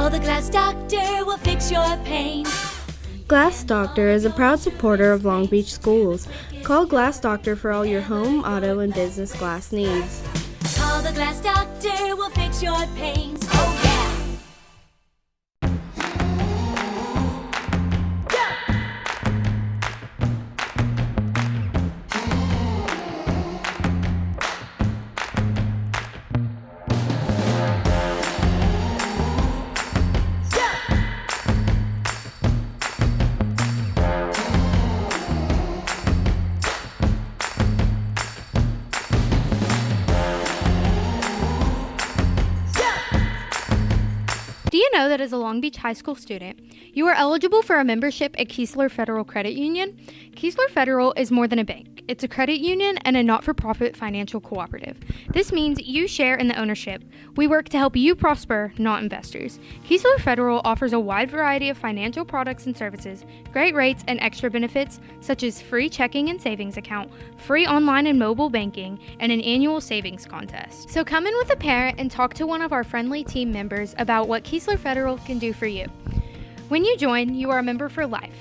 Call the Glass Doctor, we'll fix your pain. Glass Doctor is a proud supporter of Long Beach schools. Call Glass Doctor for all your home, auto, and business glass needs. Call the Glass Doctor, we'll fix your pains. Oh yeah! Do you know that as a Long Beach High School student, you are eligible for a membership at Keesler Federal Credit Union? Keesler Federal is more than a bank. It's a credit union and a not-for-profit financial cooperative. This means you share in the ownership. We work to help you prosper, not investors. Keesler Federal offers a wide variety of financial products and services, great rates and extra benefits, such as free checking and savings account, free online and mobile banking, and an annual savings contest. So come in with a parent and talk to one of our friendly team members about what Keesler Federal can do for you. When you join, you are a member for life,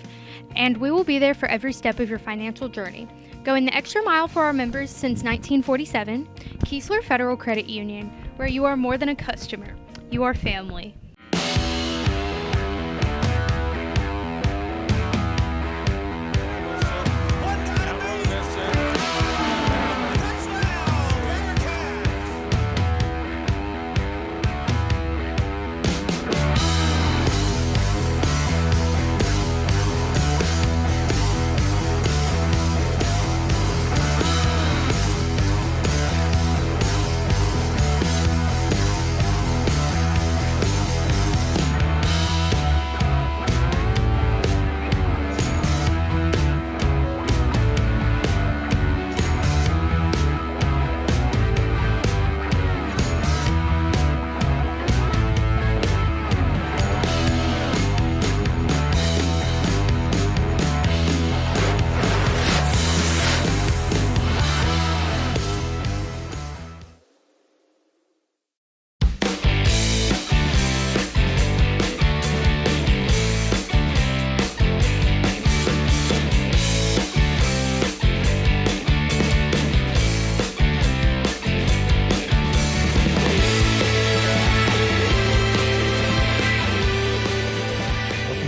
and we will be there for every step of your financial journey. Going the extra mile for our members since 1947, Keesler Federal Credit Union, where you are more than a customer, you are family.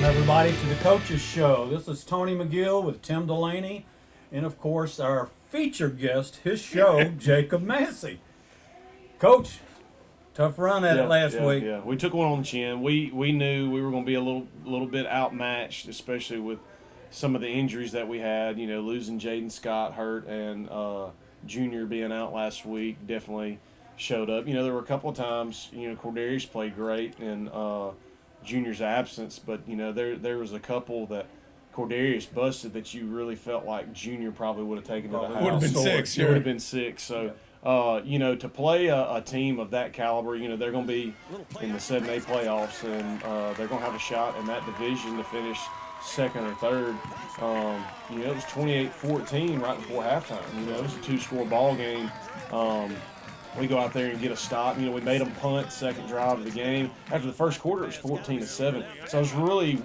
Everybody to the Coaches Show. This is Tony McGill with Tim Delaney, and of course our featured guest, his show, Jacob Massey. Coach, tough run at it last week. Yeah, we took one on the chin. We knew we were going to be a little bit outmatched, especially with some of the injuries that we had. You know, losing Jaden Scott hurt and Junior being out last week definitely showed up. You know, there were a couple of times. You know, Cordarius played great and. Junior's absence, but you know there was a couple that Cordarius busted that you really felt like Junior probably would have taken to the house. Would have been six. It would have been six. So, you know, to play a team of that caliber, you know, they're going to be in the 7A playoffs, and they're going to have a shot in that division to finish second or third. You know, it was 28-14 right before halftime. You know, it was a two-score ball game. We go out there and get a stop. You know, we made them punt second drive of the game. After the first quarter, it was 14-7. So I was really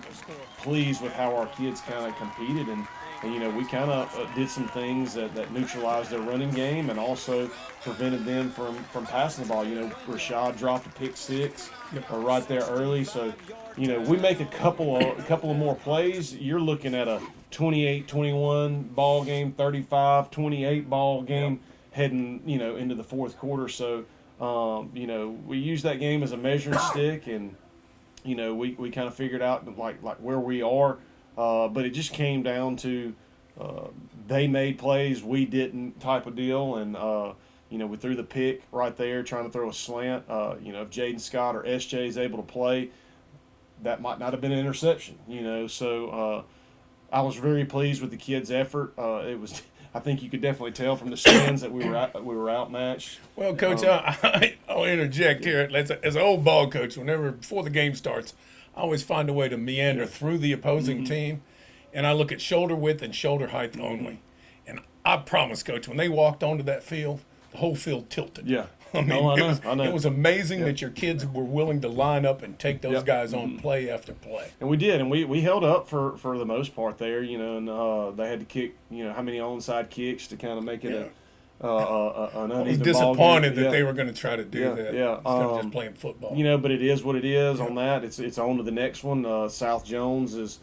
pleased with how our kids kind of competed. And you know, we kind of did some things that neutralized their running game and also prevented them from passing the ball. You know, Rashad dropped a pick six right there early. So, you know, we make a couple of more plays. You're looking at a 28-21 ball game, 35-28 ball game. Heading, you know, into the fourth quarter. So, you know, we use that game as a measuring stick, and, you know, we kind of figured out like where we are. But it just came down to they made plays, we didn't type of deal. And, you know, we threw the pick right there trying to throw a slant. You know, if Jaden Scott or SJ is able to play, that might not have been an interception, you know. So I was very pleased with the kids' effort. It was – I think you could definitely tell from the stands that we were outmatched. Well, Coach, I'll interject here. As an old ball coach, before the game starts, I always find a way to meander through the opposing team, and I look at shoulder width and shoulder height only. And I promise, Coach, when they walked onto that field, the whole field tilted. Yeah. I mean, No, I know. it was amazing that your kids were willing to line up and take those Yep. guys on play after play. And we did, and we held up for the most part there, and they had to kick, how many onside kicks to kind of make it an I uneven was ball game. disappointed that Yeah. they were going to try to do Yeah, that yeah. instead of just playing football. But it is what it is on that. It's on to the next one. South Jones is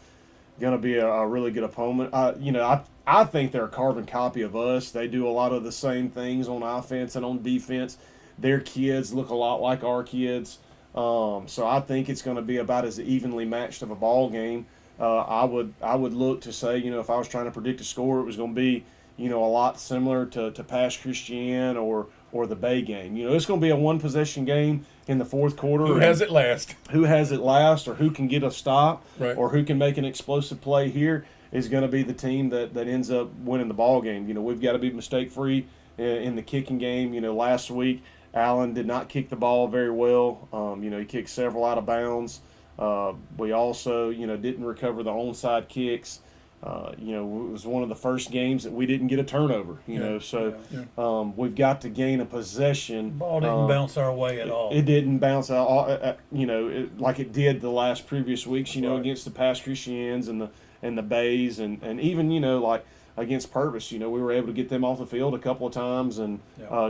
going to be a really good opponent. I think they're a carbon copy of us. They do a lot of the same things on offense and on defense. Their kids look a lot like our kids. So I think it's going to be about as evenly matched of a ball game. I would look to say, if I was trying to predict a score, it was going to be, a lot similar to Pasch Christian or the Bay game. It's going to be a one-possession game in the fourth quarter. Who has it last? Who has it last, or who can get a stop, Right. or who can make an explosive play here is going to be the team that ends up winning the ball game. We've got to be mistake-free in the kicking game. Last week Allen did not kick the ball very well. He kicked several out of bounds. We also, didn't recover the onside kicks. It was one of the first games that we didn't get a turnover. We've got to gain a possession. Ball didn't bounce our way at all. It didn't bounce out, like it did the last previous weeks. Right. Against the Pasch Christians and the Bays, and even like against Purvis, we were able to get them off the field a couple of times and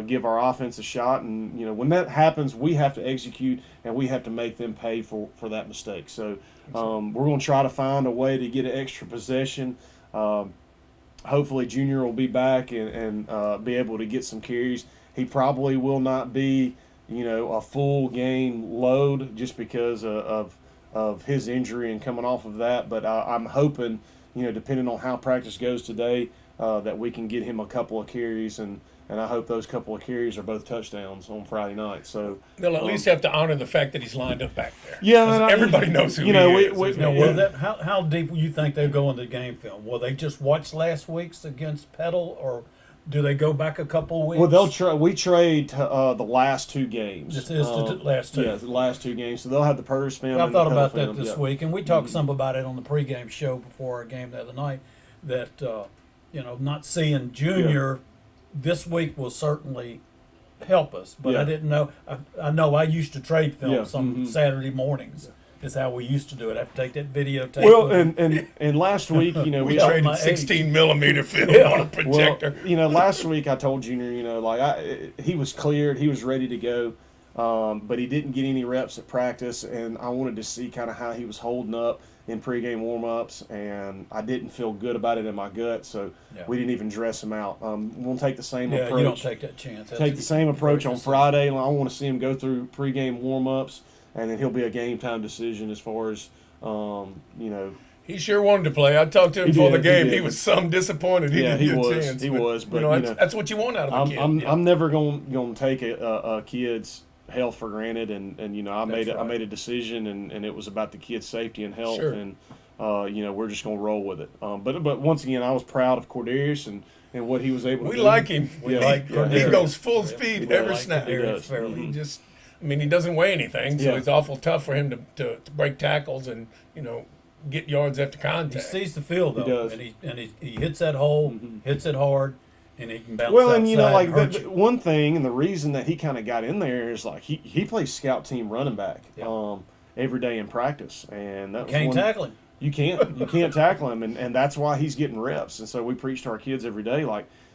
give our offense a shot. And when that happens, we have to execute and we have to make them pay for that mistake. So we're going to try to find a way to get an extra possession. Hopefully, Junior will be back and be able to get some carries. He probably will not be, a full game load just because of his injury and coming off of that. But I'm hoping, depending on how practice goes today, that we can get him a couple of carries, and I hope those couple of carries are both touchdowns on Friday night. So They'll at least have to honor the fact that he's lined up back there. Yeah, 'Cause everybody knows who he is. How deep you think they go into the game film? Will they just watch last week's against Petal, or do they go back a couple of weeks? Well, they'll try. We trade the last two games. This is the last two. Yeah, the last two games. So they'll have the Purvis film. I and the thought Petal about that film. this Yeah. week, and we talked some about it on the pregame show before our game the other night. That not seeing Junior this week will certainly help us. But Yeah. I didn't know. I know I used to trade film Yeah. some Saturday mornings. Is how we used to do it. I have to take that videotape. Well, and last week, We we Yeah. traded my 16 millimeter film Yeah. on a projector. Well, last week I told Junior, he was cleared, he was ready to go, but he didn't get any reps at practice, and I wanted to see kind of how he was holding up in pregame warm-ups, and I didn't feel good about it in my gut, so we didn't even dress him out. We'll take the same approach. You don't take that chance. That's Take the same approach on decision. Friday. I want to see him go through pregame warm-ups, and then he'll be a game-time decision as far as, He sure wanted to play. I talked to him He before did, the he game. did. He was some disappointed. He Yeah, didn't he get a was. chance. He was, but, that's what you want out of a kid. I'm never going to take a kid's health for granted, and I made a decision, and it was about the kid's safety and health, Sure. and we're just going to roll with it. But once again, I was proud of Cordarius and what he was able to We do. like him. We Yeah. like He Cordarius. goes full speed Yeah, every like snap. Cordarius He does. fairly. He doesn't weigh anything, so Yeah. it's awful tough for him to break tackles and get yards after He contact. sees the field though, does. and he hits that hole, hits it hard, and he can bounce. Well, and outside and hurt the you. one thing, and the reason that he kind of got in there is he plays scout team running back Yeah. every day in practice, and that was Can't one, tackle him. You can't tackle him, and that's why he's getting reps. And so we preach to our kids every day,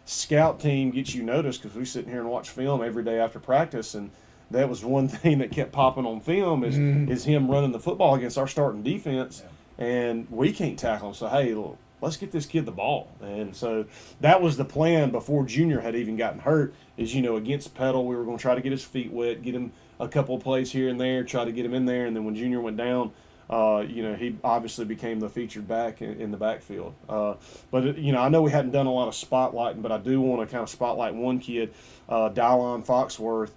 scout team gets you noticed because we sit here and watch film every day after practice, and that was one thing that kept popping on film is him running the football against our starting defense, and we can't tackle him. So hey, let's get this kid the ball. And so that was the plan before Junior had even gotten hurt. Is against Petal, we were going to try to get his feet wet, get him a couple of plays here and there, try to get him in there, and then when Junior went down. He obviously became the featured back in the backfield. But I know we hadn't done a lot of spotlighting, but I do want to kind of spotlight one kid, Dylon Foxworth.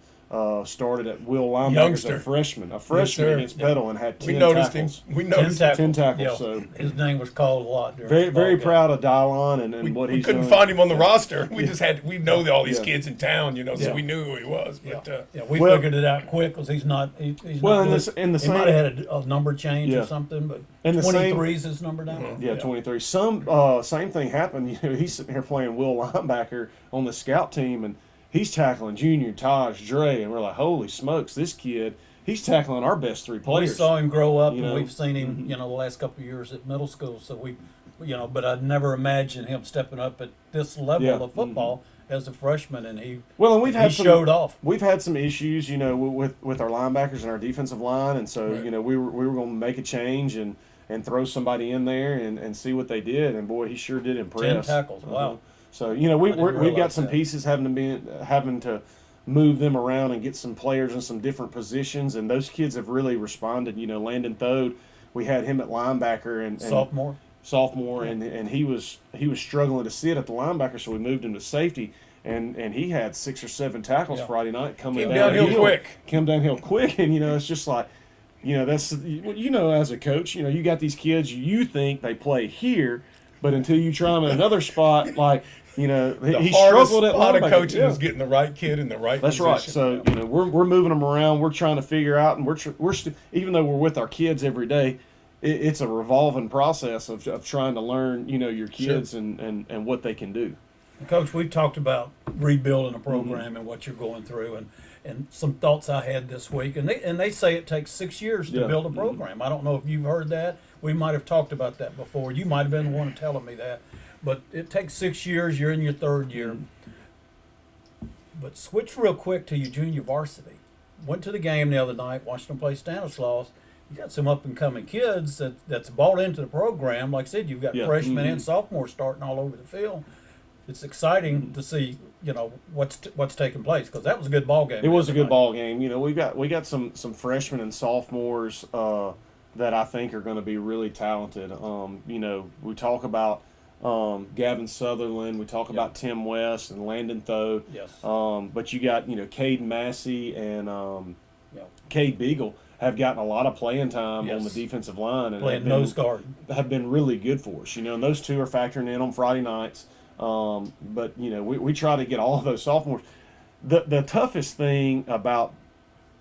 Started at Will linebacker as Youngster. a freshman sir. against Petal, and had 10 We noticed tackles. him. We noticed him. 10 tackles. Yeah, So his name was called a lot. During very the ball very game. proud of Dylon and what We he's couldn't doing. find him on the roster. We know all these Yeah. kids in town, so Yeah. we knew who he was. But We Well- figured it out quick because he's not. He's Well, not in the he same- might have had a number change Yeah. or something, but In the same- 23 is his number down. Yeah, 23. Same thing happened. He's sitting here playing Will linebacker on the scout team, and he's tackling Junior, Taj, Dre, and we're like, holy smokes, this kid, he's tackling our best three We players. saw him grow up, You and know? we've seen him, the last couple of years at middle school. So but I'd never imagined him stepping up at this level Yeah. of football as a freshman, and Well, and we've had he some, showed off. We've had some issues, with our linebackers and our defensive line, and so Right. we were going to make a change and throw somebody in there and see what they did, and boy, he sure did 10 impress. tackles. Wow. So didn't we've got realize some that. pieces having to move them around and get some players in some different positions, and those kids have really responded. Landon Thode, we had him at linebacker and Sophomore. and he was struggling to sit at the linebacker, so we moved him to safety. And he had 6 or 7 tackles Yeah. Friday night coming Came downhill quick. and it's just like, that's as a coach, you got these kids, you think they play here, but until you try them in another spot, like he The struggled at part of linebacker. coaching Yeah. is getting the right kid in the right That's position. right. So we're moving them around. We're trying to figure out, and we're even though we're with our kids every day, it's a revolving process of trying to learn your kids and what they can do. Coach, we've talked about rebuilding a Mm-hmm. program and what you're going through, and some thoughts I had this week. And they say it takes 6 years to Yeah. build a program. I don't know if you've heard that. We might have talked about that before. You might have been the one telling me that. But it takes 6 years. You're in your third year. But switch real quick to your junior varsity. Went to the game the other night, watched them play Stanislaus. You got some up and coming kids that's bought into the program. Like I said, you've got Yeah. freshmen and sophomores starting all over the field. It's exciting to see, what's taking place, because that was a good ball game. It was a the other good night. ball game. We got some freshmen and sophomores that I think are going to be really talented. We talk about Gavin Sutherland. We talk about Tim West and Landon Thode. Yes. But you got Cade Massey and Yeah. Cade Beagle have gotten a lot of playing time on the Yes. defensive line and Playing nose guard. have been really good for us. And those two are factoring in on Friday nights. But we try to get all of those sophomores. The toughest thing about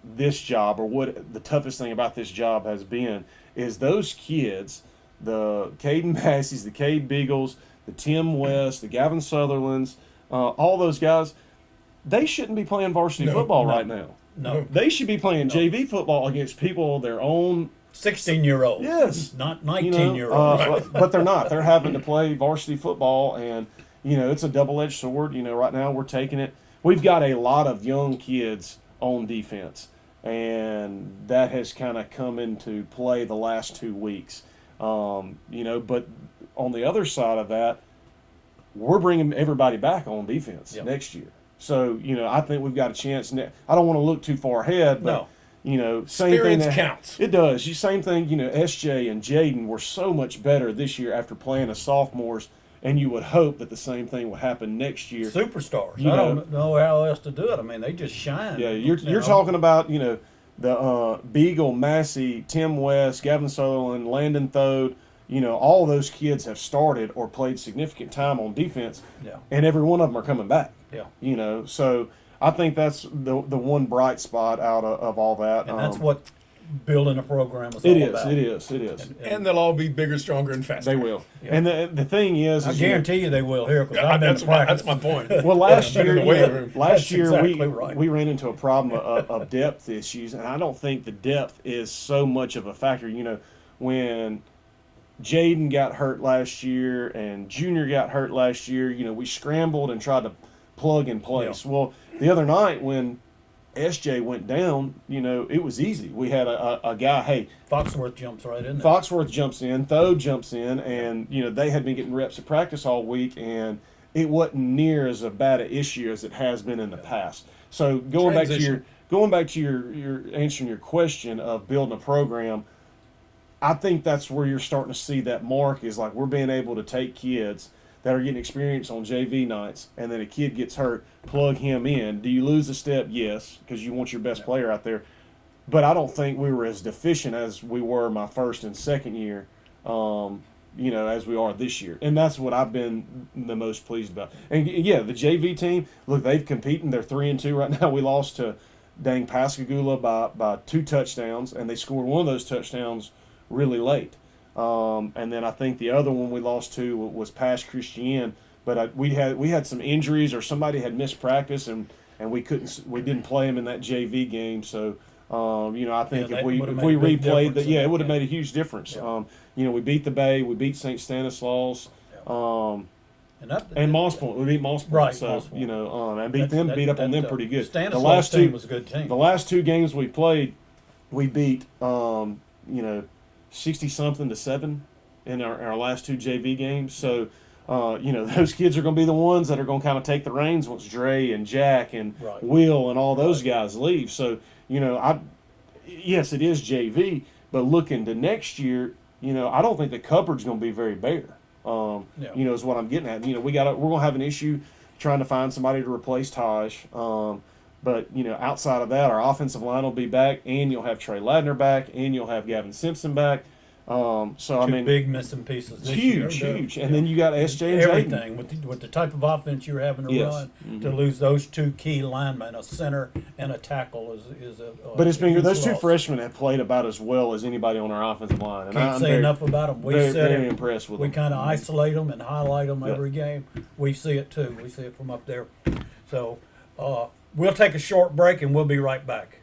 this job, or what the toughest thing about this job has been, is those kids, the Caden Masseys, the Cade Beagles, the Tim West, the Gavin Sutherlands, all those guys, they shouldn't be playing varsity football right now. No. They should be playing JV football against people their own 16-year-olds. Yes. Not 19-year-olds. but they're not. They're having to play varsity football, and it's a double-edged sword. Right now we're taking it. We've got a lot of young kids on defense, and that has kind of come into play the last 2 weeks. But on the other side of that, we're bringing everybody back on defense Yep. next year. So I think we've got a chance. I don't want to look too far ahead, but. No. Same Experience thing counts. It does. Same thing. SJ and Jaden were so much better this year after playing as sophomores, and you would hope that the same thing would happen next year. Superstars. You I don't know how else to do it. I mean, they just shine. Yeah, you're talking about the Beagle, Massey, Tim West, Gavin Sutherland, Landon Thode. All those kids have started or played significant time on defense, Yeah. and every one of them are coming back. Yeah. So I think that's the one bright spot out of all that. And that's what building a program is it all is. about. It is. It is. And they'll all be bigger, stronger, and faster. They will. And the thing is, I guarantee you they will here, because Yeah, I've been that's to my, practice. that's my point. well, last Been in year, the weight room. last That's year exactly right. we ran into a problem of depth issues, and I don't think the depth is so much of a factor. When Jaden got hurt last year and Junior got hurt last year, we scrambled and tried to plug in place. Yeah. Well, the other night when SJ went down, it was easy. We had a guy, hey, Foxworth jumps right in there. Foxworth jumps in, Thode jumps in, and they had been getting reps at practice all week, and it wasn't near as bad an issue as it has been in the past. So going back to your answering your question of building a program, I think that's where you're starting to see that mark is like we're being able to take kids that are getting experience on JV nights, and then a kid gets hurt, plug him in. Do you lose a step? Yes, because you want your best player out there. But I don't think we were as deficient as we were my first and second year, as we are this year. And that's what I've been the most pleased about. And, yeah, the JV team, look, they've competed. They're 3-2 right now. We lost to dang Pascagoula by 2 touchdowns, and they scored one of those touchdowns really late. And then I think the other one we lost to was Pasch Christian, but we had some injuries or somebody had missed practice, and and we didn't play them in that JV game. So, I think Yeah, if we would've made a big replayed difference that, in it that would have game. made a huge difference. Yeah. We beat the Bay, we beat St. Stanislaus, and Moss Point. We beat Moss Point, Right, so Moss Point. and beat up on them pretty good. Stanislaus team was a good team. The last two games we played, we beat 60-something to 7 in our last two JV games. So, those kids are going to be the ones that are going to kind of take the reins once Dre and Jack and Right. Will and all those guys leave. So, yes, it is JV, but looking to next year, I don't think the cupboard's going to be very bare. Is what I'm getting at. We're going to have an issue trying to find somebody to replace Taj. But outside of that, our offensive line will be back, and you'll have Trey Ladner back, and you'll have Gavin Simpson back. Two big missing pieces. It's This huge, year, huge. And then you got SJ and everything Jaden. with the type of offense you're having to Yes. run, to lose those two key linemen, a center and a tackle, is a. But it's been huge those two loss. freshmen have played about as well as anybody on our offensive line. And Can't I'm say very, enough about them. We very, said very it. impressed with We them. kind of isolate them and highlight them Yep. every game. We see it too. We see it from up there. So we'll take a short break and we'll be right back.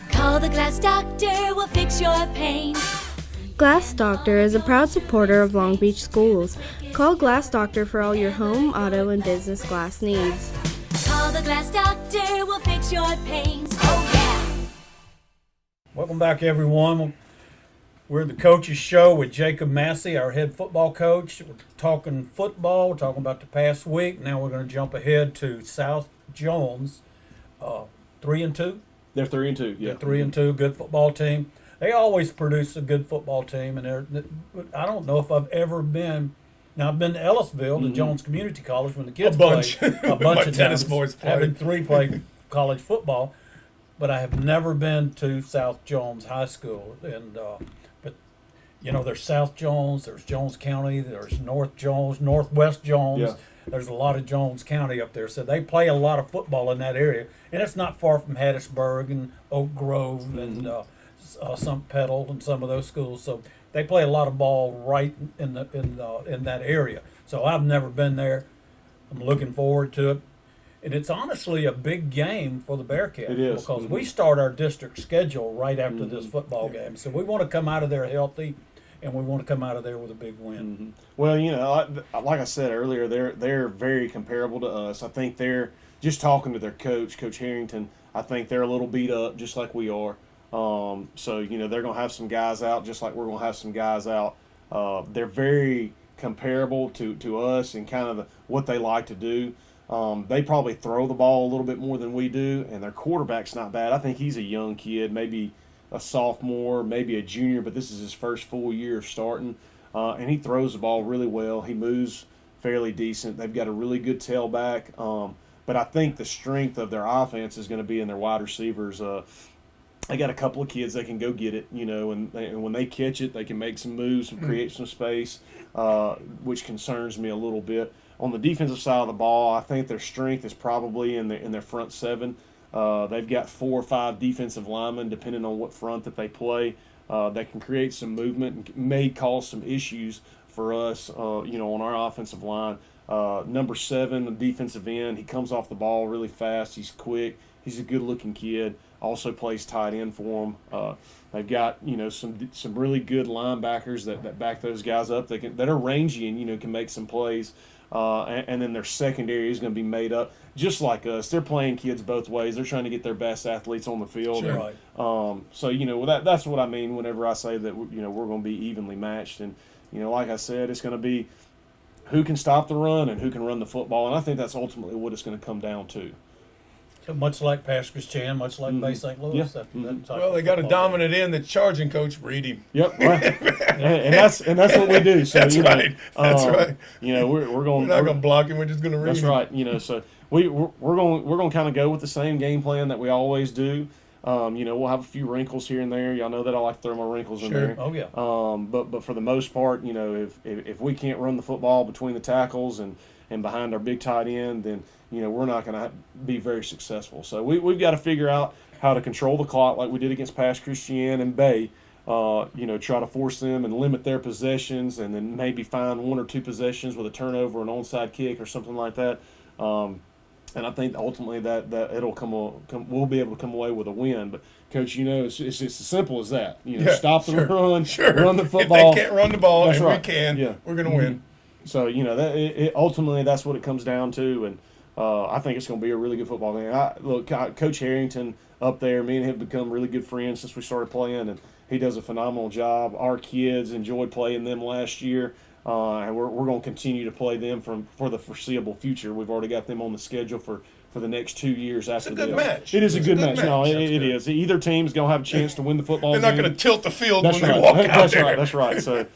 Call the Glass Doctor, we'll fix your pain. Glass Doctor is a proud supporter of Long Beach schools. Call Glass Doctor for all your home, auto, and business glass needs. Call the Glass Doctor, we'll fix your pains. Oh yeah! Welcome back, everyone. We're the Coaches Show with Jacob Massey, our head football coach. We're talking football, we're talking about the past week. Now we're going to jump ahead to South Jones, 3-2. They're 3-2. Yeah, They're 3-2, good football team. They always produce a good football team, and I don't know if I've ever been. Now I've been to Ellisville, to Jones Community College, when the kids A bunch. played. A My bunch of tennis times, boys played. having 3 play college football, but I have never been to South Jones High School. And but there's South Jones, there's Jones County, there's North Jones, Northwest Jones. Yeah. There's a lot of Jones County up there, so they play a lot of football in that area, and it's not far from Hattiesburg and Oak Grove and some Petal and some of those schools. So they play a lot of ball right in that area. So I've never been there. I'm looking forward to it, and it's honestly a big game for the Bearcats. It is. Because we start our district schedule right after this football game, so we want to come out of there healthy. And we want to come out of there with a big win. Well, like I said earlier, they're very comparable to us. I think they're just talking to their coach, Coach Harrington. I think they're a little beat up, just like we are. So they're going to have some guys out, just like we're going to have some guys out. They're very comparable to us and kind of what they like to do. They probably throw the ball a little bit more than we do, and their quarterback's not bad. I think he's a young kid, maybe a sophomore, maybe a junior, but this is his first full year of starting. And he throws the ball really well. He moves fairly decent. They've got a really good tailback. But I think the strength of their offense is going to be in their wide receivers. They got a couple of kids that can go get it, and when they catch it, they can make some moves and create some space, which concerns me a little bit. On the defensive side of the ball, I think their strength is probably in their front seven. They've got 4 or 5 defensive linemen, depending on what front that they play, that can create some movement and may cause some issues for us, on our offensive line. Number 7, the defensive end, he comes off the ball really fast. He's quick. He's a good-looking kid. Also plays tight end for them. They've got some really good linebackers that back those guys up. That are rangy and can make some plays. And then their secondary is going to be made up just like us. They're playing kids both ways. They're trying to get their best athletes on the field. Sure. And, so that's what I mean whenever I say that we're going to be evenly matched. And like I said, it's going to be who can stop the run and who can run the football. And I think that's ultimately what it's going to come down to. So much like Pascrest Chan, much like Bay St. Louis. Yeah. That type Well, of they got a football game. dominant end that's charging, coach. Read him. Yep, right. and that's what we do. So That's right. That's right. We're going. We're not going to block him. We're just going to read That's him. right. So we're going to kind of go with the same game plan that we always do. We'll have a few wrinkles here and there. Y'all know that I like to throw my wrinkles in there. Oh yeah. But for the most part, if we can't run the football between the tackles and behind our big tight end, then we're not going to be very successful. So we've got to figure out how to control the clock like we did against Pass Christian and Bay. Try to force them and limit their possessions, and then maybe find 1 or 2 possessions with a turnover, an onside kick, or something like that. And I think ultimately that it'll we'll be able to come away with a win. But Coach, it's just as simple as that. Stop the run, run the football. If they can't run the ball, That's and right. we can, Yeah. we're going to win. So ultimately that's what it comes down to, and I think it's going to be a really good football game. Coach Harrington up there, me and him have become really good friends since we started playing, and he does a phenomenal job. Our kids enjoyed playing them last year. And we're going to continue to play them for the foreseeable future. We've already got them on the schedule for the next 2 years after It's a good this. match. It is a good match. match. No, That's it good. is. Either team's going to have a chance to win the football They're game. not going to tilt the field That's when right. they walk out That's there. right. That's right. So,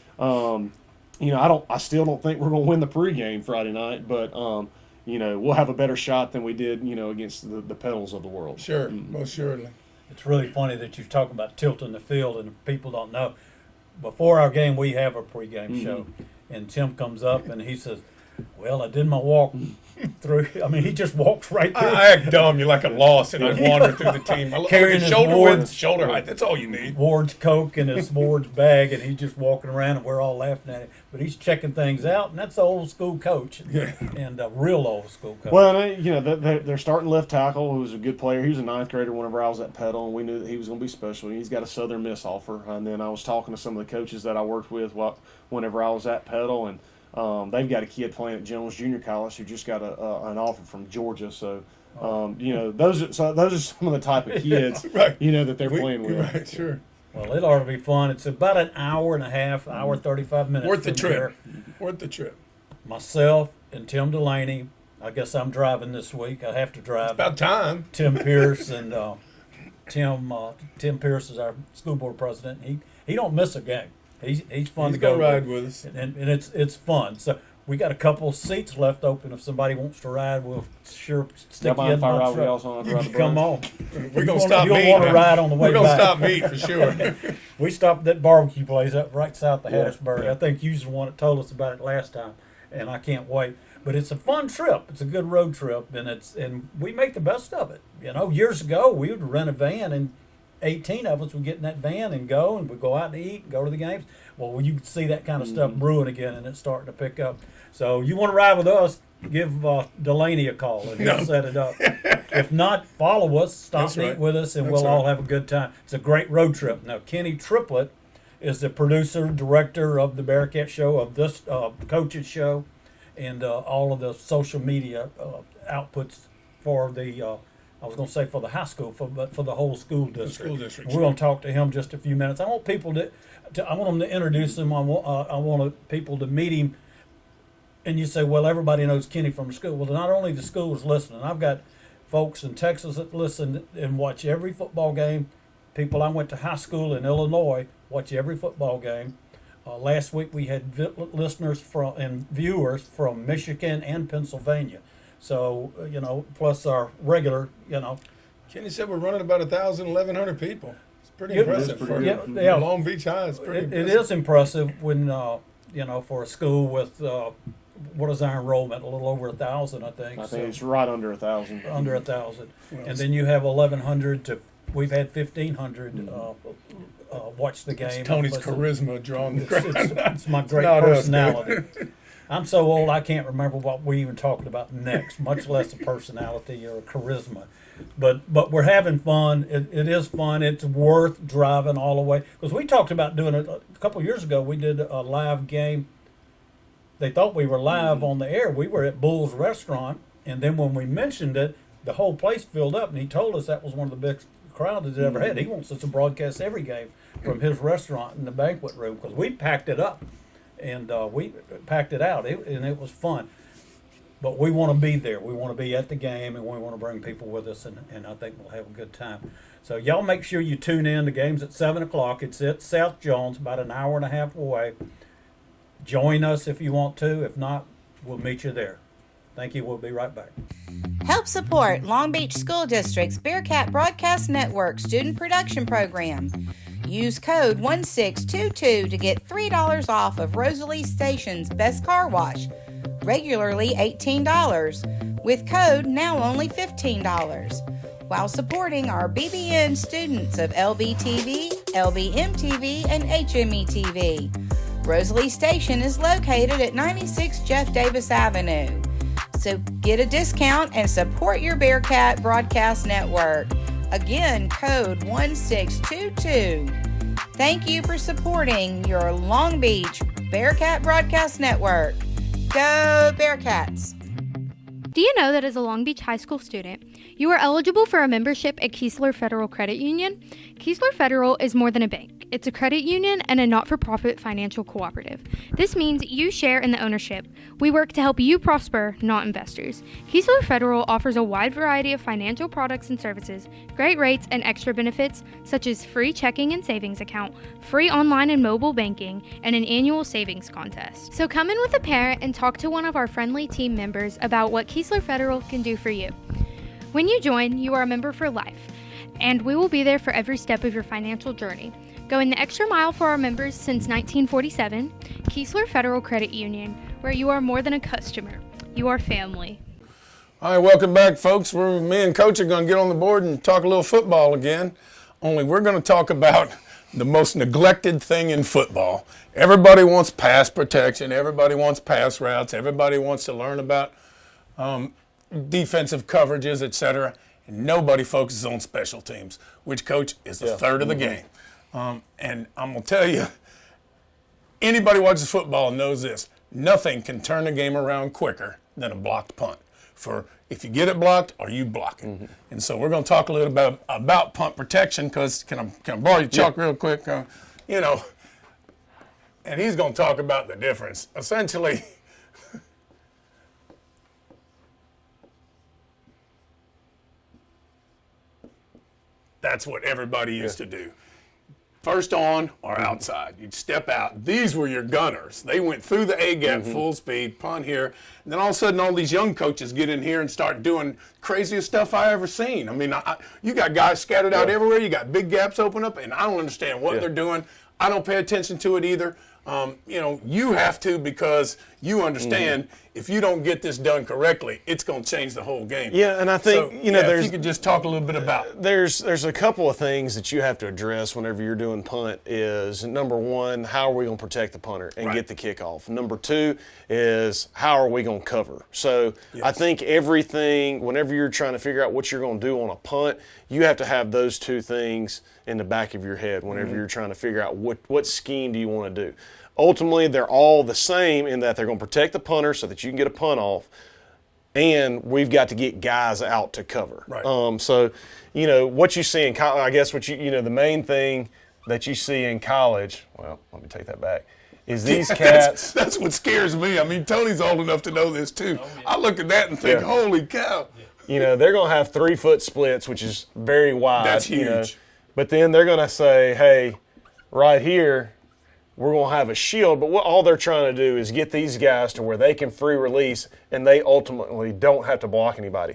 I still don't think we're going to win the pregame Friday night, but we'll have a better shot than we did, against the Pedals of the world. Sure, most surely. It's really funny that you're talking about tilting the field, and people don't know. Before our game, we have a pregame show, and Tim comes up and he says, "Well, I did my walk through." I mean, he just walks right through. I act dumb. You're like a loss, and I wander through the team. I look Carrying at his shoulder board. width, shoulder height. That's all you need. Ward's Coke and his Ward's bag, and he's just walking around, and we're all laughing at it. But he's checking things out, and that's the old school coach, and a real old school coach. Well, they're starting left tackle, who's a good player. He was a 9th grader whenever I was at Pedal, and we knew that he was going to be special. He's got a Southern Miss offer, and then I was talking to some of the coaches that I worked with whenever I was at Pedal, and they've got a kid playing at Jones Junior College who just got an offer from Georgia. So, those are some of the type of kids Right. that they're playing with. Right, sure. Well, it ought to be fun. It's about an hour and a half, hour 35 minutes. Worth the from trip. here. Worth the trip. Myself and Tim Delaney. I guess I'm driving this week. I have to drive. About time. Tim Pierce and Tim Pierce is our school board president. He don't miss a game. He's fun He's to go gonna ride with us. and it's fun. So we got a couple seats left open. If somebody wants to ride, we'll sure stick Y'all you in mind if I my ride with truck. y'all so I can You ride can the come bus? on. We're gonna stop You'll meeting. want to ride on the way We're gonna back. stop meet for sure. We stopped at that barbecue place up right south of Yeah, Hattiesburg. yeah. I think you was the one that told us about it last time, and I can't wait. But it's a fun trip. It's a good road trip, and we make the best of it. Years ago we would rent a van, and 18 of us would get in that van and we'd go out to eat and go to the games. Well, you can see that kind of stuff brewing again, and it's starting to pick up. So you want to ride with us, give Delaney a call, and he'll set it up. If not, follow us, stop That's and eat right. with us, and That's we'll all right. have a good time. It's a great road trip. Now, Kenny Triplett is the producer, director of the Bearcat show, of this coaches show, and all of the social media outputs for the I was going to say for the high school, but for the whole school district. school district, We're going to talk to him just a few minutes. I want people I want them to introduce him. I want people to meet him. And you say, well, everybody knows Kenny from the school. Well, not only the school is listening. I've got folks in Texas that listen and watch every football game. People I went to high school in Illinois watch every football game. Last week we had listeners and viewers from Michigan and Pennsylvania. So, plus our regular, Kenny said we're running about 1,100 people. It's pretty Yeah, impressive it's pretty for good. Yeah. Long Beach High. It's pretty it impressive. is impressive when, for a school with, what is our enrollment? A little over 1,000, I think. I So think it's right under 1,000. under 1,000. And then you have 1,100 we've had 1,500 watch the game. It's Tony's Listen. charisma drawing the crowd. It's my great not us, personality. I'm so old I can't remember what we even talked about next, much less a personality or a charisma. But we're having fun. It is fun. It's worth driving all the way. Because we talked about doing it a couple of years ago. We did a live game. They thought we were live on the air. We were at Bull's Restaurant. And then when we mentioned it, the whole place filled up. And he told us that was one of the best crowds he's ever had. He wants us to broadcast every game from his restaurant in the banquet room because we packed it up. And we packed it out, and it was fun. But we want to be there. We want to be at the game, and we want to bring people with us, and I think we'll have a good time. So y'all make sure you tune in. The game's at 7 o'clock. It's at South Jones, about an hour and a half away. Join us if you want to. If not, we'll meet you there. Thank you. We'll be right back. Help support Long Beach School District's Bearcat Broadcast Network Student Production Program. Use code 1622 to get $3 off of Rosalie Station's Best Car Wash, regularly $18, with code now only $15, while supporting our BBN students of LBTV, LBMTV, and HMETV. Rosalie Station is located at 96 Jeff Davis Avenue. So get a discount and support your Bearcat Broadcast Network. Again, code 1622. Thank you for supporting your Long Beach Bearcat Broadcast Network. Go Bearcats! Do you know that as a Long Beach High School student, you are eligible for a membership at Keesler Federal Credit Union? Keesler Federal is more than a bank. It's a credit union and a not-for-profit financial cooperative. This means you share in the ownership. We work to help you prosper, not investors. Keesler Federal offers a wide variety of financial products and services, great rates and extra benefits, such as free checking and savings account, free online and mobile banking, and an annual savings contest. So come in with a parent and talk to one of our friendly team members about what Keesler Federal can do for you. When you join, you are a member for life, and we will be there for every step of your financial journey. Going the extra mile for our members since 1947, Keesler Federal Credit Union, where you are more than a customer, you are family. All right, welcome back, folks. Me and Coach are going to get on the board and talk a little football again. Only we're going to talk about the most neglected thing in football. Everybody wants pass protection. Everybody wants pass routes. Everybody wants to learn about defensive coverages, etc. And nobody focuses on special teams, which, Coach, is a third of the game. And I'm going to tell you, anybody watches football knows this. Nothing can turn a game around quicker than a blocked punt. For if you get it blocked, are you blocking? And so we're going to talk a little bit about punt protection because can I borrow your chalk real quick? And he's going to talk about the difference. Essentially, that's what everybody used to do. First on or outside. You'd step out. These were your gunners. They went through the A-gap full speed, punt here. And then all of a sudden all these young coaches get in here and start doing craziest stuff I ever seen. I mean, you got guys scattered out everywhere. You got big gaps open up, and I don't understand what they're doing. I don't pay attention to it either. You have to because you understand if you don't get this done correctly, it's going to change the whole game. Yeah, and I think, if you could just talk a little bit about. There's a couple of things that you have to address whenever you're doing punt is, number one, how are we going to protect the punter and get the kickoff? Number two is how are we going to cover? So I think everything, whenever you're trying to figure out what you're going to do on a punt, you have to have those two things in the back of your head whenever you're trying to figure out what scheme do you want to do. Ultimately, they're all the same in that they're going to protect the punter so that you can get a punt off, and we've got to get guys out to cover. Right. So, what you see in college, I guess the main thing that you see in college, well, let me take that back, is these cats. That's what scares me. I mean, Tony's old enough to know this too. I look at that and think, holy cow. They're going to have 3-foot splits, which is very wide. That's huge. But then they're going to say, hey, right here, we're going to have a shield, but all they're trying to do is get these guys to where they can free release and they ultimately don't have to block anybody.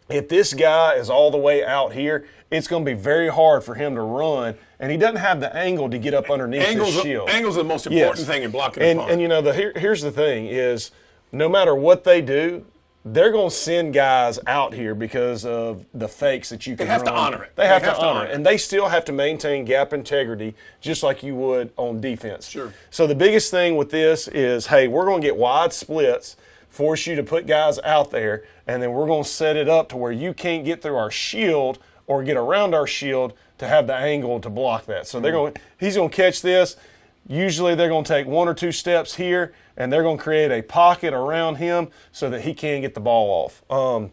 If this guy is all the way out here, it's going to be very hard for him to run, and he doesn't have the angle to get up underneath his shield. Angle's the most important thing in blocking a punt. And here's the thing is, no matter what they do, they're going to send guys out here because of the fakes that you can run. They have to honor it. They have to honor it. And they still have to maintain gap integrity just like you would on defense. Sure. So the biggest thing with this is, hey, we're going to get wide splits, force you to put guys out there, and then we're going to set it up to where you can't get through our shield or get around our shield to have the angle to block that. So he's going to catch this. Usually they're going to take 1 or 2 steps here, and they're going to create a pocket around him so that he can get the ball off.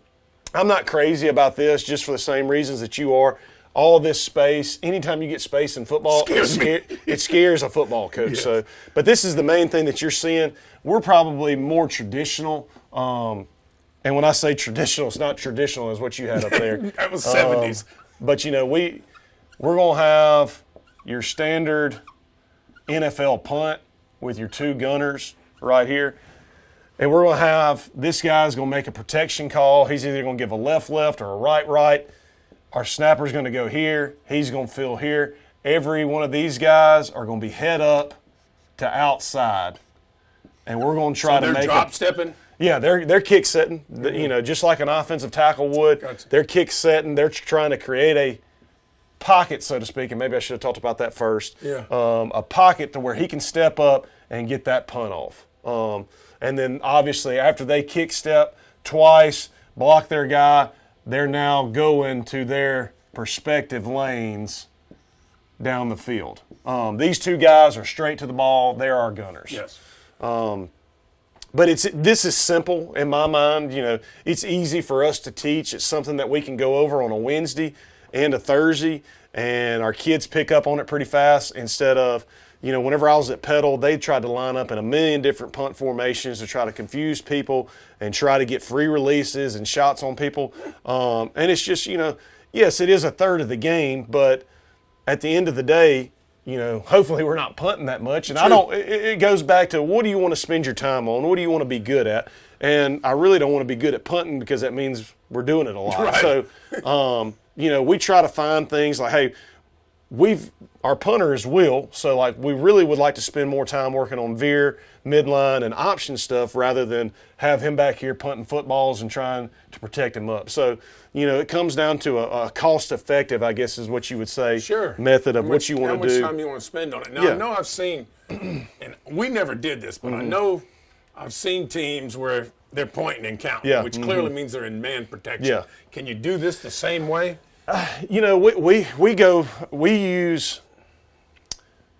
I'm not crazy about this just for the same reasons that you are. All this space, anytime you get space in football, it scares a football coach. Yeah. So, but this is the main thing that you're seeing. We're probably more traditional. And when I say traditional, it's not traditional as what you had up there. That was 70s. But, we're going to have your standard NFL punt with your 2 gunners right here. And we're going to have, this guy's going to make a protection call. He's either going to give a left or a right. Our snapper's going to go here. He's going to fill here. Every one of these guys are going to be head up to outside. And we're going to try to make they're drop stepping? Yeah, they're kick setting, just like an offensive tackle would. Gotcha. They're kick setting. They're trying to create a pocket, so to speak, and maybe I should have talked about that first. Yeah. A pocket to where he can step up and get that punt off. And then obviously after they kick step twice, block their guy, they're now going to their respective lanes down the field. These two guys are straight to the ball. They're our gunners. Yes. But this is simple in my mind. It's easy for us to teach. It's something that we can go over on a Wednesday and a Thursday, and our kids pick up on it pretty fast. Instead of, whenever I was at Petal, they tried to line up in a million different punt formations to try to confuse people and try to get free releases and shots on people. And it's just, yes, it is a third of the game, but at the end of the day, hopefully we're not punting that much. And it goes back to, what do you want to spend your time on? What do you want to be good at? And I really don't want to be good at punting because that means we're doing it a lot. Right. So, we try to find things like, hey, our punter is Will, so like we really would like to spend more time working on veer, midline, and option stuff rather than have him back here punting footballs and trying to protect him up. So, it comes down to a cost-effective, I guess is what you would say, method of what you want to do. How much time you want to spend on it. Now, Yeah. I know I've seen, and we never did this, but I know I've seen teams where they're pointing and counting, Yeah. which clearly means they're in man protection. Yeah. Can you do this the same way? We use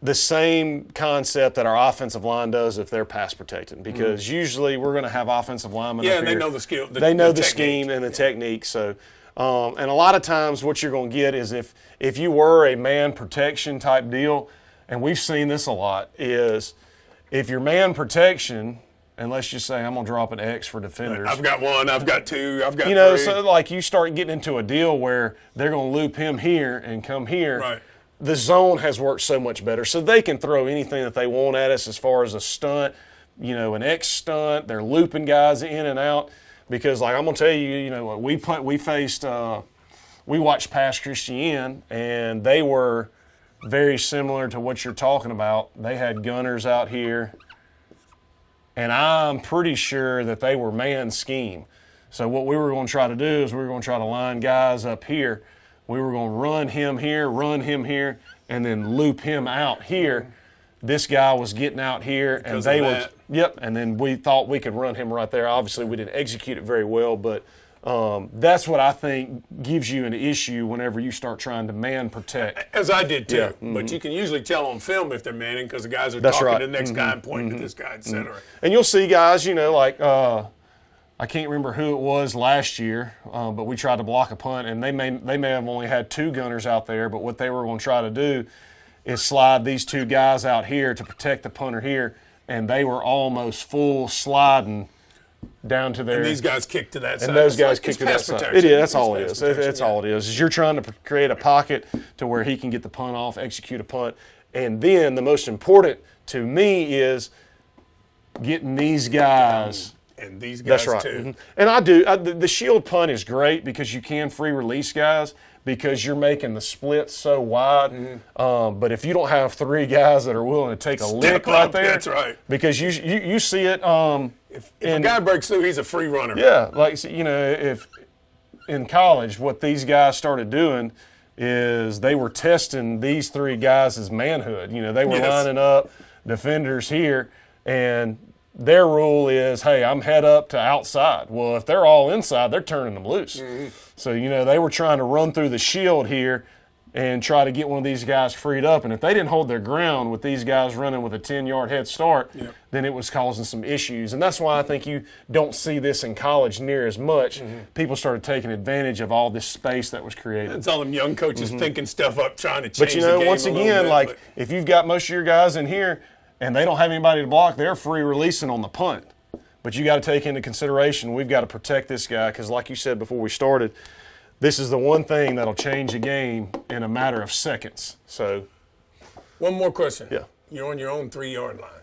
the same concept that our offensive line does if they're pass protecting, because usually we're going to have offensive linemen up and they here. know the skill. They know the technique. scheme and the technique. So, and a lot of times what you're going to get is if you were a man protection type deal, and we've seen this a lot, is if you're man protection, and let's just say I'm going to drop an X for defenders. I've got one, I've got two, I've got three. So like you start getting into a deal where they're going to loop him here and come here. Right. The zone has worked so much better. So they can throw anything that they want at us as far as a stunt, an X stunt. They're looping guys in and out because, like, I'm going to tell you, we watched Pass Christian, and they were very similar to what you're talking about. They had gunners out here, and I'm pretty sure that they were man scheme. So what we were going to try to do is we were going to try to line guys up here. We were going to run him here, and then loop him out here. This guy was getting out here, and they were, and then we thought we could run him right there. Obviously, we didn't execute it very well, but that's what I think gives you an issue whenever you start trying to man protect. As I did too, Yeah. but you can usually tell on film if they're manning because the guys are That's talking right. to the next guy and pointing to this guy, et cetera. And you'll see guys, I can't remember who it was last year, but we tried to block a punt, and they may have only had two gunners out there, but what they were going to try to do is slide these two guys out here to protect the punter here, and they were almost full sliding down to their. And these guys kick to that side. And those It's guys like, kick it's to that pass side. protection. It is. That's It's all it pass is. protection, That's yeah. all it is you're trying to create a pocket to where he can get the punt off, execute a punt, and then the most important to me is getting these guys. And these guys That's right. too. And the shield punt is great because you can free release guys because you're making the splits so wide. But if you don't have three guys that are willing to take a lick right up, there, that's right. Because you see it. If a guy breaks through, he's a free runner. Yeah, like if in college, what these guys started doing is they were testing these three guys' manhood. They were lining up defenders here, and their rule is, hey, I'm head up to outside. Well, if they're all inside, they're turning them loose. So, they were trying to run through the shield here and try to get one of these guys freed up. And if they didn't hold their ground with these guys running with a 10-yard head start, then it was causing some issues. And that's why I think you don't see this in college near as much. People started taking advantage of all this space that was created. It's all them young coaches thinking stuff up, trying to change the game once a little again, bit, if you've got most of your guys in here and they don't have anybody to block, they're free releasing on the punt. But you got to take into consideration, we've got to protect this guy because, like you said before we started, this is the one thing that'll change a game in a matter of seconds. So, one more question. Yeah. You're on your own 3-yard line.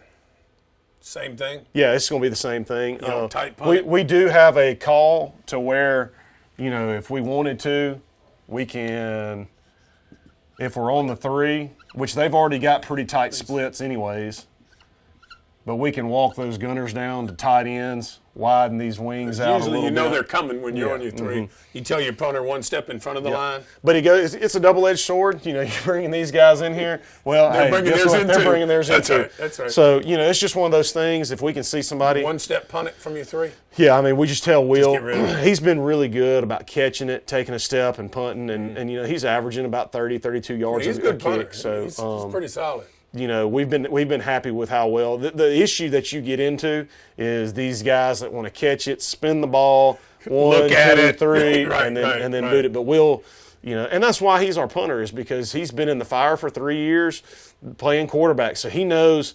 Same thing? Yeah, it's going to be the same thing. Tight punt. We do have a call to where, if we wanted to, we can, if we're on the 3, which they've already got pretty tight splits anyways, but we can walk those gunners down to tight ends, widen these wings out a little bit. Usually they're coming when you're on your 3. You tell your punter one step in front of the line. But it's a double-edged sword. You're bringing these guys in here. Well, They're bringing theirs in They're too. bringing theirs in too. Right. That's right. So, it's just one of those things. If we can see somebody. One step punt it from your 3. Yeah, we just tell Will. get rid of it. He's been really good about catching it, taking a step and punting. And he's averaging about 30, 32 yards He's a a good punter. kick. So, he's pretty solid. we've been happy with how well. The issue that you get into is these guys that want to catch it, spin the ball, 1, Look at 2, it. 3, Right, and then right. boot it. But Will, and that's why he's our punter, is because he's been in the fire for 3 years playing quarterback. So he knows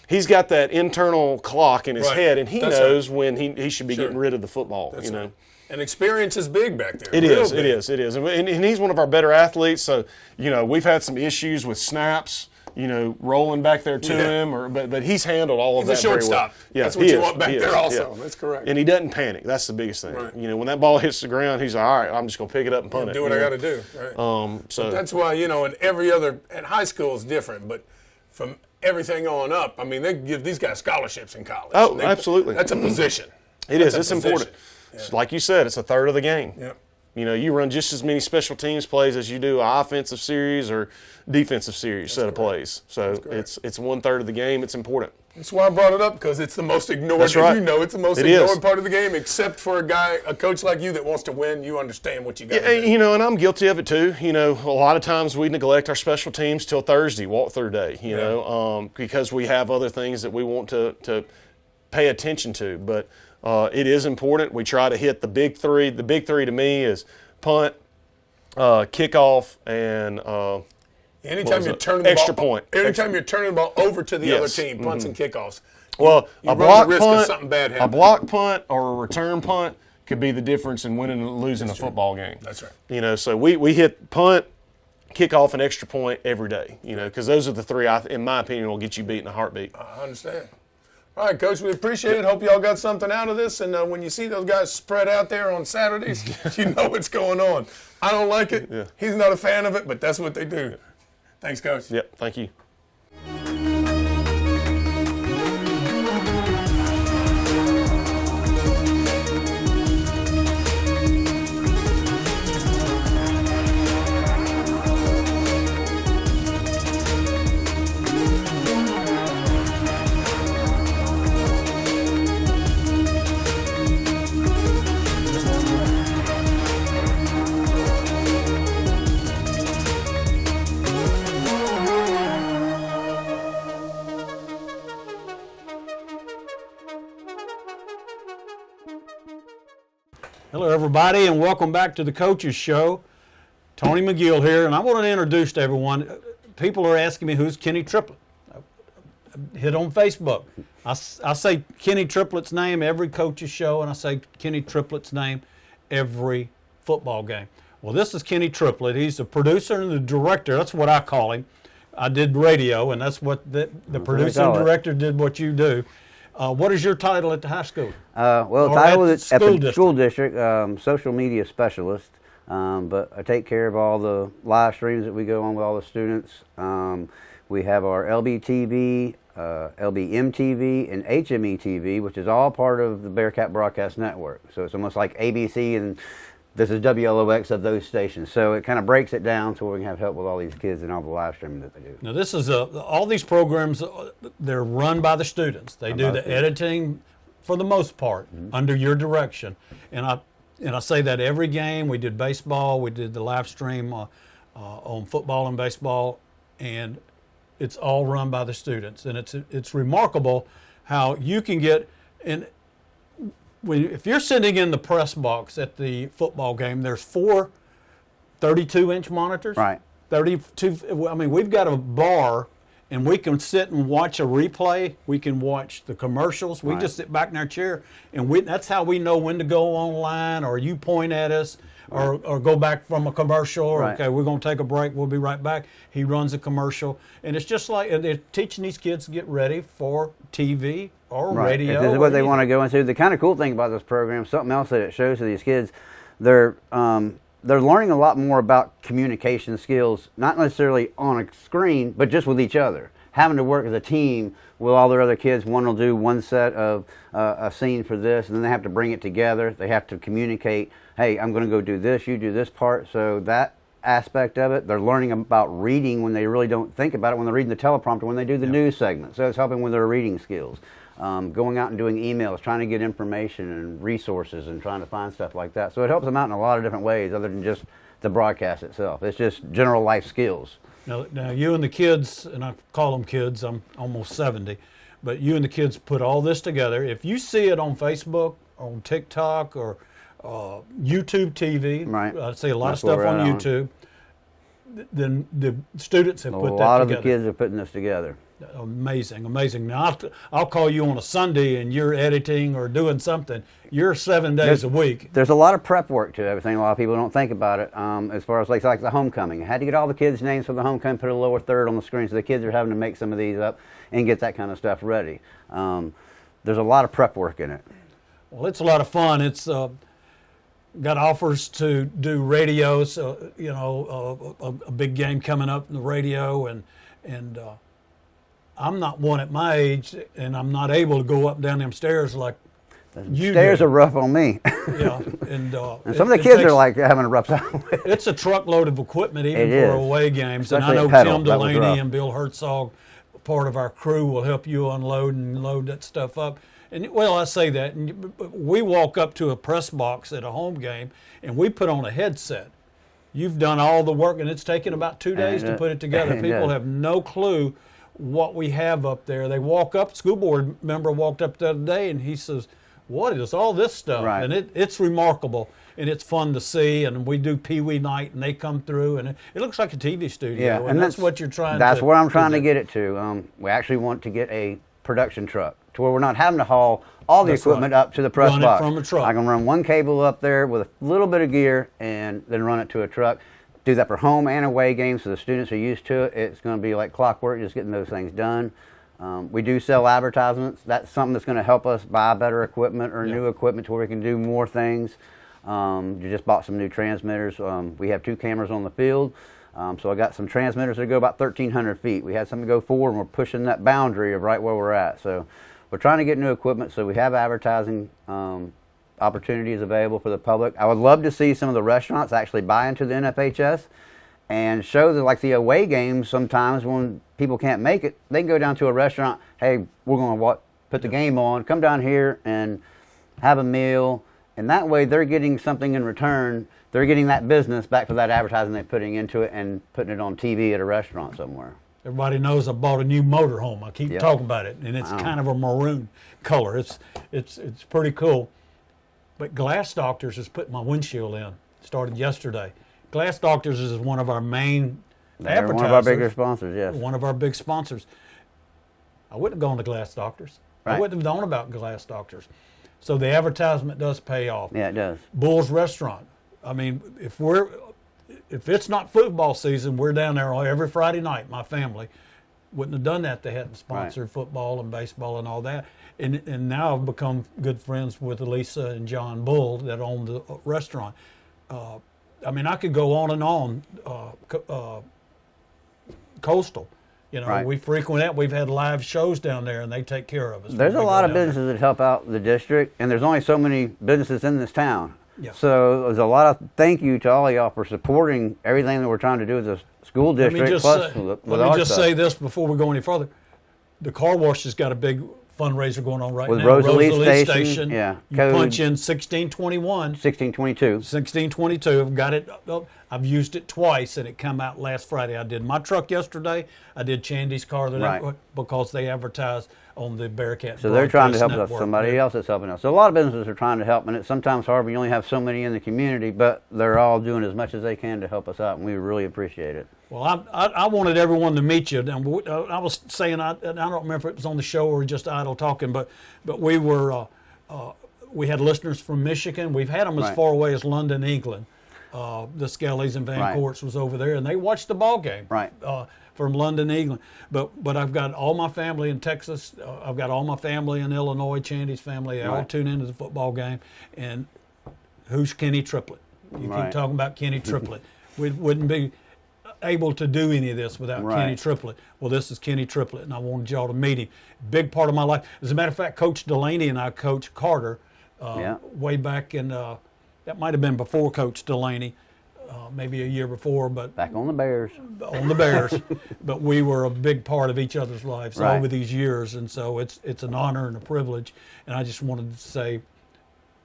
he's got that internal clock in his Right. head, and he That's knows when he should be Sure. getting rid of the football. That's right. And experience is big back there. It Real is. big. It is. And he's one of our better athletes. So we've had some issues with snaps. Rolling back there to him, but he's handled all of that He's a very well. shortstop. Yeah, That's what he you is. want back He there is. also. Yeah. That's correct. And he doesn't panic. That's the biggest thing. Right. When that ball hits the ground, he's like, all right, I'm just going to pick it up and punt it. Do what I got to do. Right. So That's why, and every other, and high school is different, but from everything on up, they give these guys scholarships in college. Oh, absolutely. That's a position. it is. That's a It's important. position. Yeah. Like you said, it's a third of the game. Yep. You run just as many special teams plays as you do an offensive series or defensive series set of plays. So it's 1/3 of the game. It's important. That's why I brought it up, because it's the most ignored. That's right. It's the most It ignored is. part of the game, except for a coach like you that wants to win. You understand what you got Yeah, to do. and I'm guilty of it too. A lot of times we neglect our special teams till Thursday, walkthrough day, because we have other things that we want to pay attention to. But it is important. We try to hit the big 3. The big 3 to me is punt, kickoff, and Anytime you're turning the extra ball, point. Anytime you're turning the ball over to the other Yes. team, punts and kickoffs. Well, you a run the block risk of punt, something bad a happening. block punt, or a return punt could be the difference in winning and losing a football game. That's right. So we hit punt, kickoff, and extra point every day. Because those are the 3, in my opinion, will get you beat in a heartbeat. I understand. All right, Coach, we appreciate it. Hope y'all got something out of this. And when you see those guys spread out there on Saturdays, you know what's going on. I don't like it. Yeah. He's not a fan of it, but that's what they do. Thanks, Coach. Yep. Thank you. Hello, everybody, and welcome back to the Coaches Show. Tony McGill here, and I want to introduce to everyone. People are asking me, who's Kenny Triplett? I hit on Facebook. I say Kenny Triplett's name every Coaches Show, and I say Kenny Triplett's name every football game. Well, this is Kenny Triplett. He's the producer and the director. That's what I call him. I did radio, and that's what the producer and director did what you do. What is your title at the high school? Well, the Or title at is the at school the school district, social media specialist. But I take care of all the live streams that we go on with all the students. We have our LBTV, LBMTV, and HMETV, which is all part of the Bearcat Broadcast Network. So it's almost like ABC, and this is WLOX of those stations. So it kind of breaks it down to where we can have help with all these kids and all the live streaming that they do. Now, this is all these programs. They're run by the students. They do the editing, for the most part, under your direction. And I say that every game. We did baseball. We did the live stream on football and baseball, and it's all run by the students. And it's remarkable how you can get in. If you're sitting in the press box at the football game, there's 4 32-inch monitors. Right. 32. I mean, we've got a bar, and we can sit and watch a replay. We can watch the commercials. We just sit back in our chair, and that's how we know when to go online, or you point at us. or go back from a commercial. Or, Right. okay, we're going to take a break. We'll be right back. He runs a commercial, and it's just like they're teaching these kids to get ready for TV or Right. radio. If this is or what they anything. want to go into. The kind of cool thing about this program, something else that it shows to these kids, they're learning a lot more about communication skills, not necessarily on a screen, but just with each other. Having to work as a team with all their other kids. One will do one set of a scene for this, and then they have to bring it together. They have to communicate, hey, I'm going to go do this, you do this part. So that aspect of it, they're learning about reading when they really don't think about it when they're reading the teleprompter, when they do the news segment. So it's helping with their reading skills. Going out and doing emails, trying to get information and resources and trying to find stuff like that. So it helps them out in a lot of different ways other than just the broadcast itself. It's just general life skills. Now you and the kids, and I call them kids, I'm almost 70, but you and the kids put all this together. If you see it on Facebook, on TikTok, or YouTube TV, Right. I see a lot That's of stuff what we're on at on. YouTube, then the students have A put that lot of the together. kids are putting this together. Amazing, amazing. Now, I'll call you on a Sunday and you're editing or doing something. You're 7 days a week. There's a lot of prep work to everything. A lot of people don't think about it. As far as like the homecoming, I had to get all the kids' names for the homecoming, put a lower third on the screen, so the kids are having to make some of these up and get that kind of stuff ready. There's a lot of prep work in it. Well, it's a lot of fun. It's got offers to do radio, so a big game coming up in the radio, and I'm not one at my age, and I'm not able to go up and down them stairs like you Stairs do. are rough on me. Yeah, and And some of the kids are like having a rough time with it. It's a truckload of equipment even It for is. away games. And I Especially know at Petal. Tim That was Delaney rough. and Bill Herzog, part of our crew, will help you unload and load that stuff up. And well, I say that, and we walk up to a press box at a home game, and we put on a headset. You've done all the work, and it's taken about 2 days to put it together. it People does. have no clue what we have up there. They walk up, school board member walked up the other day, and he says, what is all this stuff? Right. And it's remarkable, and it's fun to see. And we do Pee Wee night, and they come through, and it looks like a TV studio. Yeah, and that's what you're trying. That's to where I'm trying to do. get it to. We actually want to get a production truck to where we're not having to haul all the That's equipment right. up to the press Run it box. from a truck. I can run one cable up there with a little bit of gear and then run it to a truck. Do that for home and away games, so the students are used to it. It's going to be like clockwork, just getting those things done. We do sell advertisements. That's something that's going to help us buy better equipment or new equipment to where we can do more things. You just bought some new transmitters. We have 2 cameras on the field. So I got some transmitters that go about 1,300 feet. We had some to go forward, and we're pushing that boundary of right where we're at. So we're trying to get new equipment, so we have advertising opportunities available for the public. I would love to see some of the restaurants actually buy into the NFHS and show that, like the away games, sometimes when people can't make it, they can go down to a restaurant, hey, we're going to put the game on, come down here and have a meal, and that way they're getting something in return. They're getting that business back for that advertising they're putting into it and putting it on TV at a restaurant somewhere. Everybody knows I bought a new motorhome. I keep Yep. talking about it, and it's kind of a maroon color. It's pretty cool. But Glass Doctors has put my windshield in. Started yesterday. Glass Doctors is one of our main They're advertisers. one of our bigger sponsors, yes. One of our big sponsors. I wouldn't have gone to Glass Doctors. I Right. wouldn't have known about Glass Doctors. So the advertisement does pay off. Yeah, it does. Bull's Restaurant. I mean, if it's not football season, we're down there every Friday night. My family wouldn't have done that if they hadn't sponsored football and baseball and all that. And now I've become good friends with Elisa and John Bull that own the restaurant. I mean, I could go on and on. Coastal, Right. we frequent that. We've had live shows down there, and they take care of us. There's when a we lot go of down there. businesses that help out the district, and there's only so many businesses in this town. Yeah. So there's a lot of thank you to all of y'all for supporting everything that we're trying to do as a school Let me district. just, Plus, say, with let our me just stuff. say this before we go any further. The car wash has got a big fundraiser going on right With now. Rosalie Station, yeah. You Code- punch in 1621. 1622. 1622. I've got it. I've used it twice, and it came out last Friday. I did my truck yesterday. I did Chandy's car the night Right. because they advertised on the Bearcat. So they're trying to help Broadcast us. Network. Somebody else is helping us. So a lot of businesses are trying to help, and it's sometimes hard when you only have so many in the community, but they're all doing as much as they can to help us out, and we really appreciate it. Well, I wanted everyone to meet you. And I was saying, I don't remember if it was on the show or just idle talking, but we were we had listeners from Michigan. We've had them as Right. far away as London, England. the Skellies and Van Right. Courts was over there, and they watched the ball game. Right. From London, England. But I've got all my family in Texas. I've got all my family in Illinois, Chandy's family. They all Right. tune into the football game. And who's Kenny Triplett? You Right. keep talking about Kenny Triplett. We wouldn't be able to do any of this without Right. Kenny Triplett. Well, this is Kenny Triplett, and I wanted y'all to meet him. Big part of my life. As a matter of fact, Coach Delaney and I coached Carter Yeah. way back in, that might have been before Coach Delaney, maybe a year before, but Back on the Bears. on the Bears. But we were a big part of each other's lives Right. over these years, and so it's an honor and a privilege. And I just wanted to say,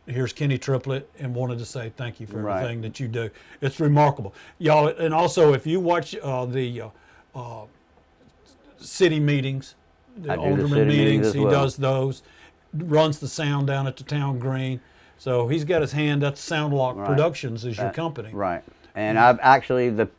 here's Kenny Triplett, and wanted to say thank you for Right. everything that you do. It's remarkable, y'all. And also, if you watch the city meetings, the I do the alderman city meetings meetings, as he well. does those. Runs the sound down at the town green. So he's got his hand. That's Soundlock Right. Productions is your That- company. Right. And I've actually, the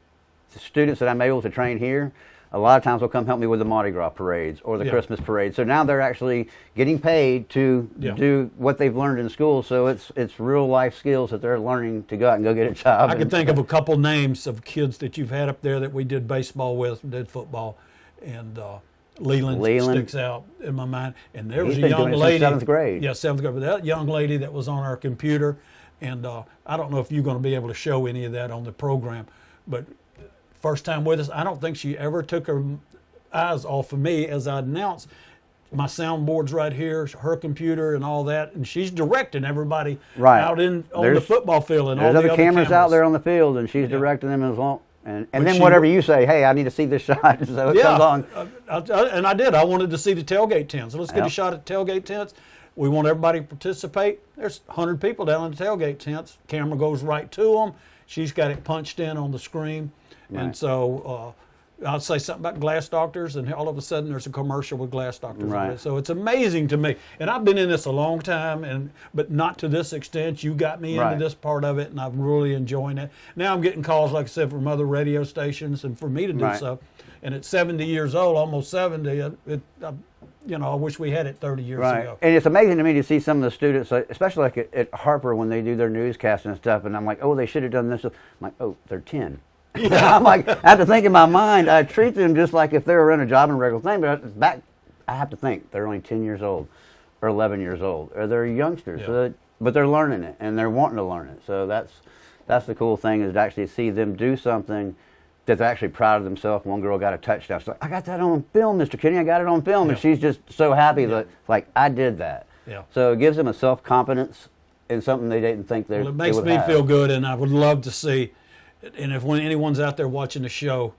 students that I'm able to train here, a lot of times will come help me with the Mardi Gras parades or the Yeah. Christmas parade. So now they're actually getting paid to Yeah. do what they've learned in school. So it's real life skills that they're learning to go out and go get a job. I and- could think of a couple names of kids that you've had up there that we did baseball with, did football, and Leland sticks out in my mind. And there was He's a been young doing it since lady, 7th grade. Yeah, 7th grade. But that young lady that was on our computer, and I don't know if you're going to be able to show any of that on the program, but first time with us, I don't think she ever took her eyes off of me as I announced. My soundboard's right here, her computer and all that, and she's directing everybody Right. out on the There's- football field and all There's the other other cameras out there on the field, and she's Yeah. directing them as long. And But then she whatever w- you say, hey, I need to see this shot. So it Yeah, comes on. and I did. I wanted to see the tailgate tents. So let's get a Yep. shot at tailgate tents. We want everybody to participate. There's 100 people down in the tailgate tents. Camera goes right to them. She's got it punched in on the screen. And Right. so I'll say something about Glass Doctors, and all of a sudden there's a commercial with Glass Doctors on Right. it. So it's amazing to me. And I've been in this a long time, but not to this extent. You got me Right. into this part of it, and I'm really enjoying it. Now I'm getting calls, like I said, from other radio stations, and for me to do Right. so. And at 70 years old, almost 70, I wish we had it 30 years Right. ago. And it's amazing to me to see some of the students, especially like at Harper when they do their newscasts and stuff, and I'm like, oh, they should have done this. I'm like, oh, they're 10. I'm like, I have to think in my mind, I treat them just like if they were in a job and regular thing, but I have to think they're only 10 years old or 11 years old, or they're youngsters, Yeah. but they're learning it and they're wanting to learn it. So that's the cool thing, is to actually see them do something that they're actually proud of themselves. One girl got a touchdown. She's like, I got that on film, Mr. Kenny. I got it on film. And Yeah. she's just so happy that, like, I did that. Yeah. So it gives them a self-confidence in something they didn't think they, Well, it they makes would me have. feel good, and I would love to see, and if when anyone's out there watching the show,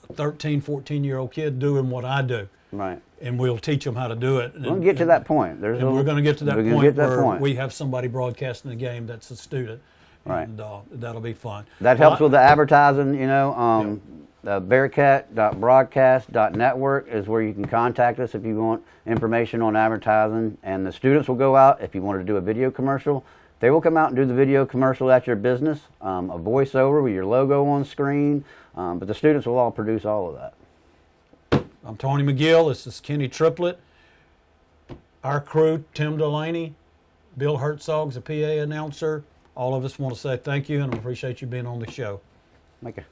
a 13, 14-year-old kid doing what I do, Right. and we'll teach them how to do it. We'll get to that point. And we're going to get to that we're gonna point get to that where point. we have somebody broadcasting the game that's a student, Right. and that'll be fun. That helps with the advertising, Bearcat.broadcast.network is where you can contact us if you want information on advertising. And the students will go out, if you want to do a video commercial, they will come out and do the video commercial at your business, a voiceover with your logo on screen, but the students will all produce all of that. I'm Tony McGill. This is Kenny Triplett. Our crew, Tim Delaney, Bill Herzog's a PA announcer. All of us want to say thank you, and I appreciate you being on the show. Make a